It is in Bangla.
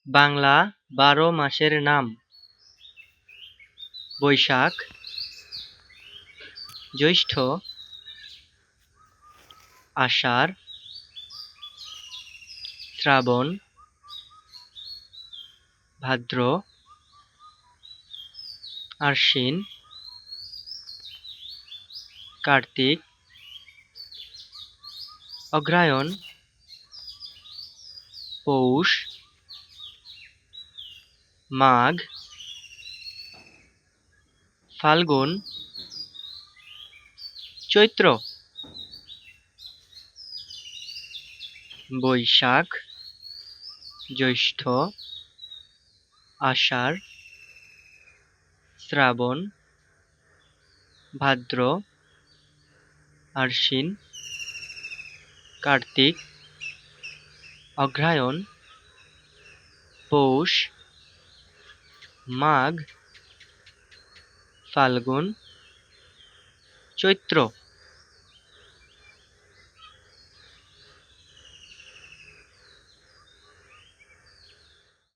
বাংলা ১২ মাসের নাম: বৈশাখ, জ্যৈষ্ঠ, আষাঢ়, শ্রাবণ, ভাদ্র, আশ্বিন, কার্তিক, অগ্রহায়ণ, পৌষ, মাঘ, ফাল্গুন, চৈত্র। বৈশাখ, জ্যৈষ্ঠ, আষাঢ়, শ্রাবণ, ভাদ্র, আশ্বিন, কার্তিক, অগ্রহায়ণ, পৌষ, মাঘ, ফাল্গুন, চৈত্র।